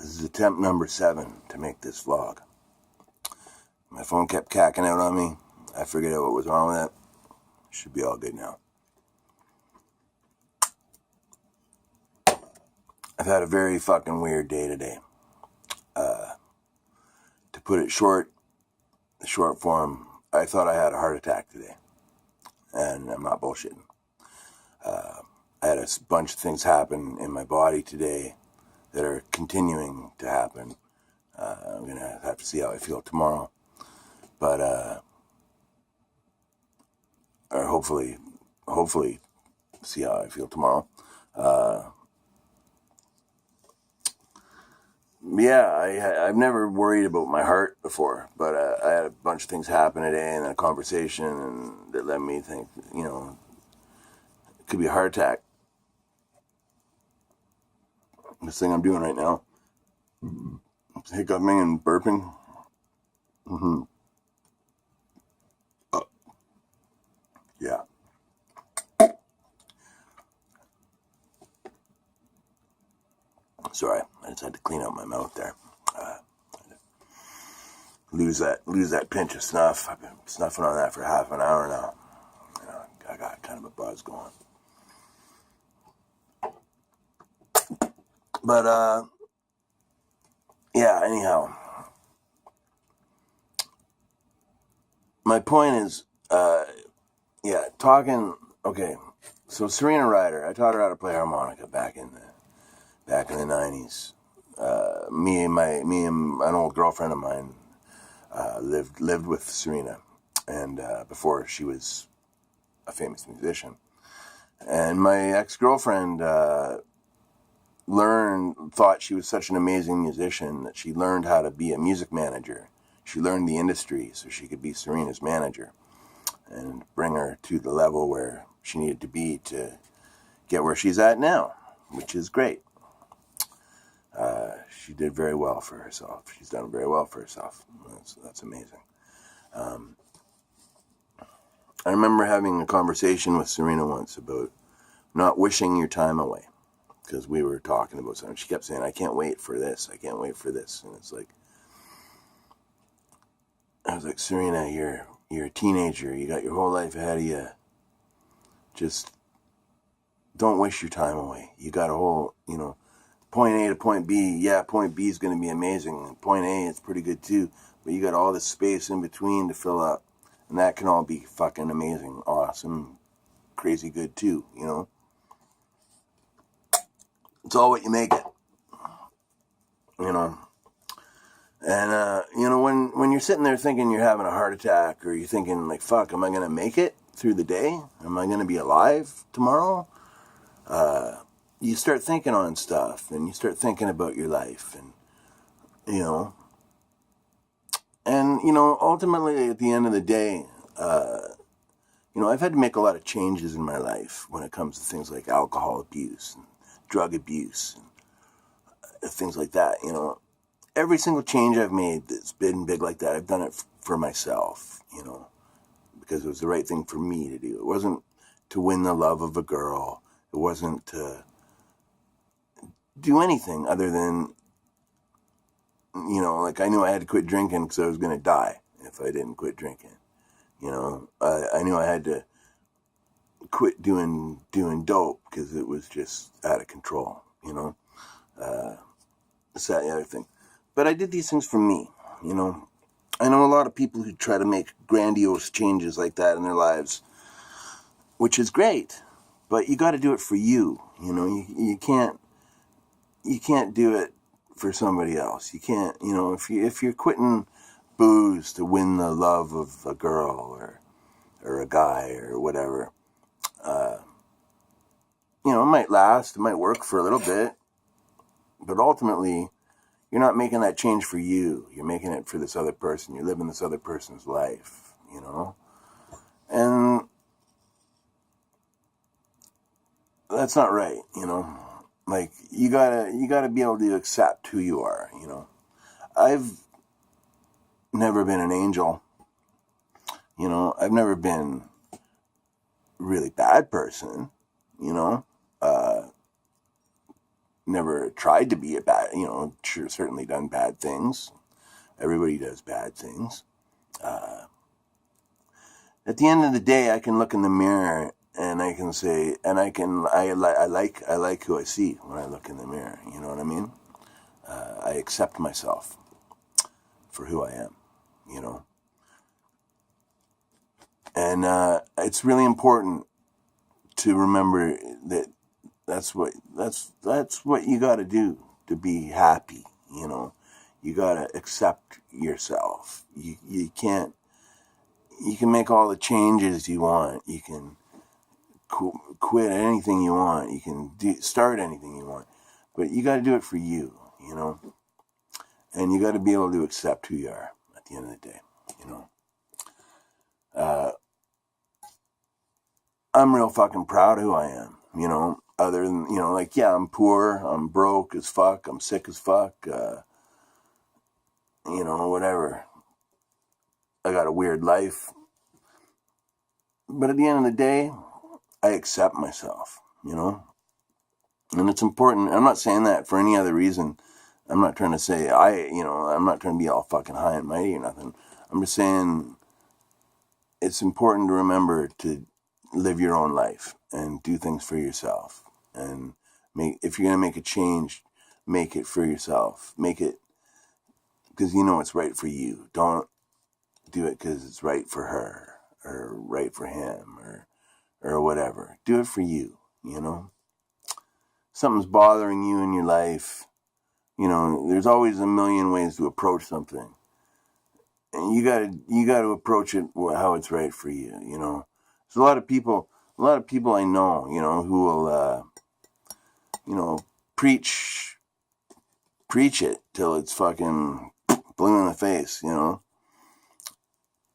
This is attempt number 7 to make this vlog. My phone kept cacking out on me. I figured out what was wrong with it. Should be all good now. I've had a very fucking weird day today. To put it short, the short form, I thought I had a heart attack today. And I'm not bullshitting. I had a bunch of things happen in my body today that are continuing to happen. I'm going to have to see how I feel tomorrow. But, or hopefully see how I feel tomorrow. Yeah, I've never worried about my heart before, but I had a bunch of things happen today and a conversation and that led me to think, it could be a heart attack. This thing I'm doing right now, hiccuping and burping. Yeah. Sorry, I just had to clean out my mouth there. Lose that pinch of snuff. I've been snuffing on that for half an hour now. I got kind of a buzz going. But yeah. Anyhow, my point is, talking. Okay, so Serena Ryder, I taught her how to play harmonica back in the 90s. Me and an old girlfriend of mine lived with Serena, and before she was a famous musician. And my ex-girlfriend thought she was such an amazing musician that she learned how to be a music manager. She learned the industry so she could be Serena's manager and bring her to the level where she needed to be to get where she's at now, which is great. She did very well for herself. She's done very well for herself. That's amazing. I remember having a conversation with Serena once about not wishing your time away, because we were talking about something. She kept saying, I can't wait for this. I can't wait for this. And it's like, I was like, Serena, you're a teenager. You got your whole life ahead of you. Just don't wish your time away. You got a whole, point A to point B. Yeah, point B is going to be amazing. Point A is pretty good too. But you got all this space in between to fill up. And that can all be fucking amazing, awesome, crazy good too, It's all what you make it. And, when you're sitting there thinking you're having a heart attack, or you're thinking like, fuck, am I going to make it through the day? Am I going to be alive tomorrow? You start thinking on stuff, and you start thinking about your life, and, ultimately at the end of the day, I've had to make a lot of changes in my life when it comes to things like alcohol abuse and drug abuse and things like that. Every single change I've made that's been big like that, I've done it for myself, because it was the right thing for me to do. It wasn't to win the love of a girl. It wasn't to do anything other than, I knew I had to quit drinking because I was going to die if I didn't quit drinking. I knew I had to quit doing dope because it was just out of control, It's that the other thing. But I did these things for me, I know a lot of people who try to make grandiose changes like that in their lives, which is great, but you got to do it for you, you can't do it for somebody else. You can't, if you're quitting booze to win the love of a girl or a guy or whatever, it might last, it might work for a little bit, but ultimately, you're not making that change for you. You're making it for this other person. You're living this other person's life, and that's not right, Like, you gotta be able to accept who you are, I've never been an angel, I've never been a really bad person, never tried to be a bad, sure, certainly done bad things. Everybody does bad things. At the end of the day, I can look in the mirror and I can say, and I like who I see when I look in the mirror. You know what I mean? I accept myself for who I am, And it's really important to remember that that's what you got to do to be happy. You got to accept yourself. You can't. You can make all the changes you want. You can quit anything you want. You can start anything you want, but you got to do it for you. And you got to be able to accept who you are at the end of the day. I'm real fucking proud of who I am. Other than yeah, I'm poor, I'm broke as fuck, I'm sick as fuck. Whatever. I got a weird life. But at the end of the day, I accept myself, And it's important. I'm not saying that for any other reason. I'm not trying to say I'm not trying to be all fucking high and mighty or nothing. I'm just saying it's important to remember to live your own life and do things for yourself. And if you're going to make a change, make it for yourself. Make it because it's right for you. Don't do it because it's right for her or right for him or whatever. Do it for you, Something's bothering you in your life. There's always a million ways to approach something. And you gotta approach it how it's right for you, There's a lot of people I know, who will, preach it till it's fucking blue in the face,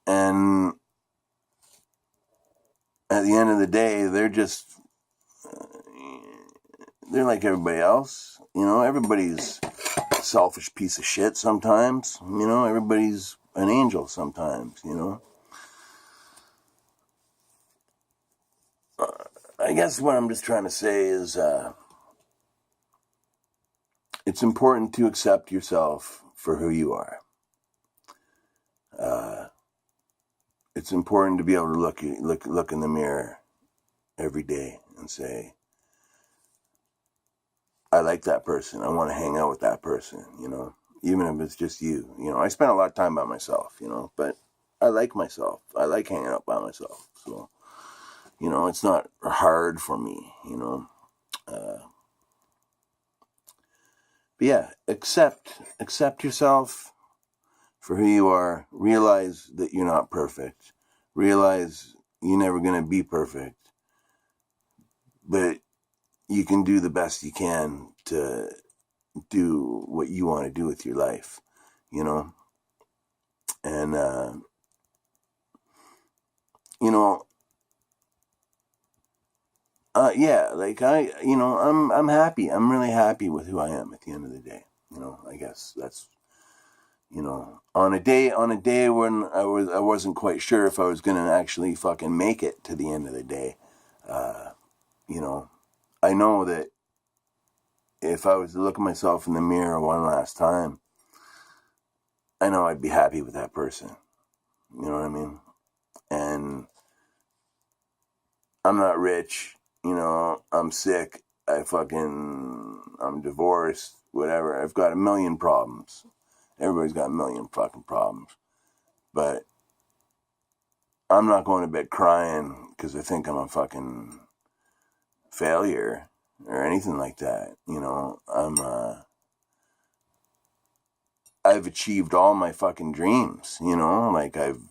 And at the end of the day, they're like everybody else, Everybody's a selfish piece of shit sometimes, Everybody's an angel sometimes, I guess what I'm just trying to say is it's important to accept yourself for who you are. It's important to be able to look in the mirror every day and say, I like that person. I want to hang out with that person, even if it's just you. I spend a lot of time by myself, but I like myself. I like hanging out by myself. So, it's not hard for me, But yeah, accept yourself for who you are. Realize that you're not perfect. Realize you're never going to be perfect. But you can do the best you can to do what you want to do with your life, And, yeah, like I'm happy. I'm really happy with who I am at the end of the day. I guess that's, on a day when I wasn't quite sure if I was going to actually fucking make it to the end of the day. I know that if I was to look at myself in the mirror one last time, I know I'd be happy with that person. You know what I mean? And I'm not rich. I'm sick. I'm divorced, whatever. I've got a million problems. Everybody's got a million fucking problems. But I'm not going to bed crying because I think I'm a fucking failure or anything like that. I've achieved all my fucking dreams, like I've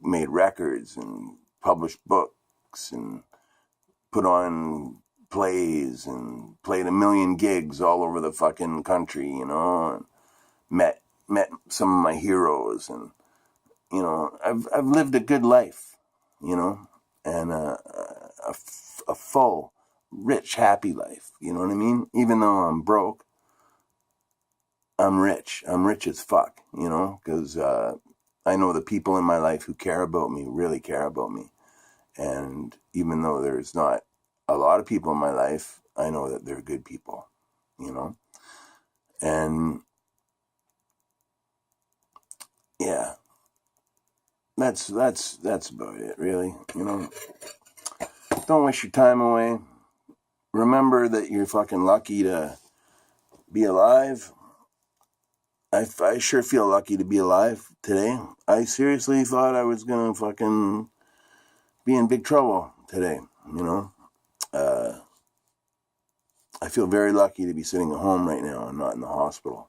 made records and published books and put on plays and played a million gigs all over the fucking country, and met some of my heroes, and I've lived a good life, and a full, rich, happy life. You know what I mean? Even though I'm broke, I'm rich. I'm rich as fuck, because I know the people in my life who care about me really care about me. And even though there's not a lot of people in my life, I know that they're good people, you know? And yeah, that's about it, really, you know? Don't waste your time away. Remember that you're fucking lucky to be alive. I sure feel lucky to be alive today. I seriously thought I was gonna fucking be in big trouble today, you know? I feel very lucky to be sitting at home right now and not in the hospital.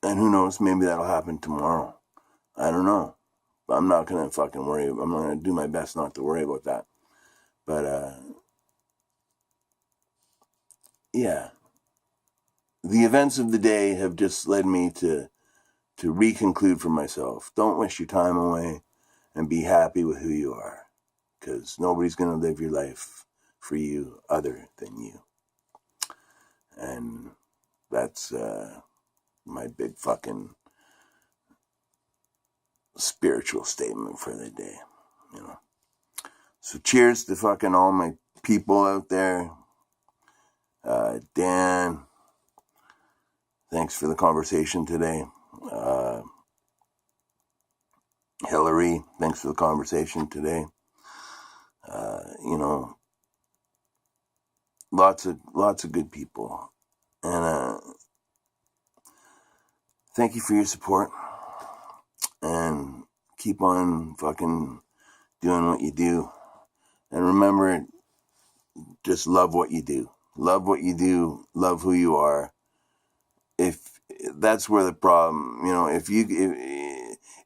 And who knows, maybe that'll happen tomorrow. I don't know. I'm not gonna fucking worry. I'm gonna do my best not to worry about that. But, yeah. The events of the day have just led me to reconclude for myself. Don't waste your time away and be happy with who you are. Because nobody's gonna live your life for you other than you. And that's my big fucking spiritual statement for the day, you know. So cheers to fucking all my people out there. Dan, thanks for the conversation today. Hillary, thanks for the conversation today. You know, lots of good people. And thank you for your support. And keep on fucking doing what you do. And remember, just love what you do. Love what you do. Love who you are. If that's where the problem, you know,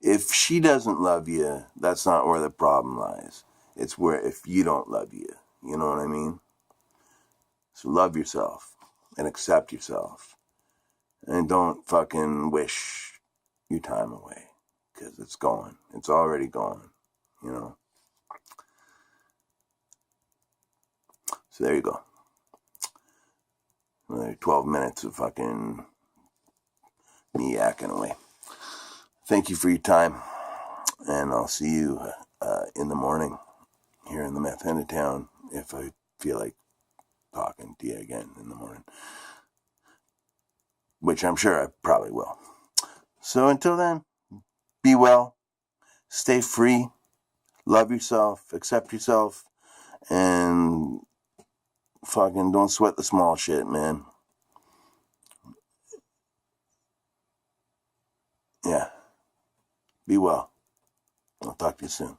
if she doesn't love you, that's not where the problem lies. It's where if you don't love you, you know what I mean? So love yourself and accept yourself. And don't fucking wish your time away. Because it's gone. It's already gone, you know? So there you go. Another 12 minutes of fucking me yakking away. Thank you for your time. And I'll see you in the morning here in the meth end of town if I feel like talking to you again in the morning. Which I'm sure I probably will. So until then, be well, stay free, love yourself, accept yourself, and fucking don't sweat the small shit, man. Yeah. Be well. I'll talk to you soon.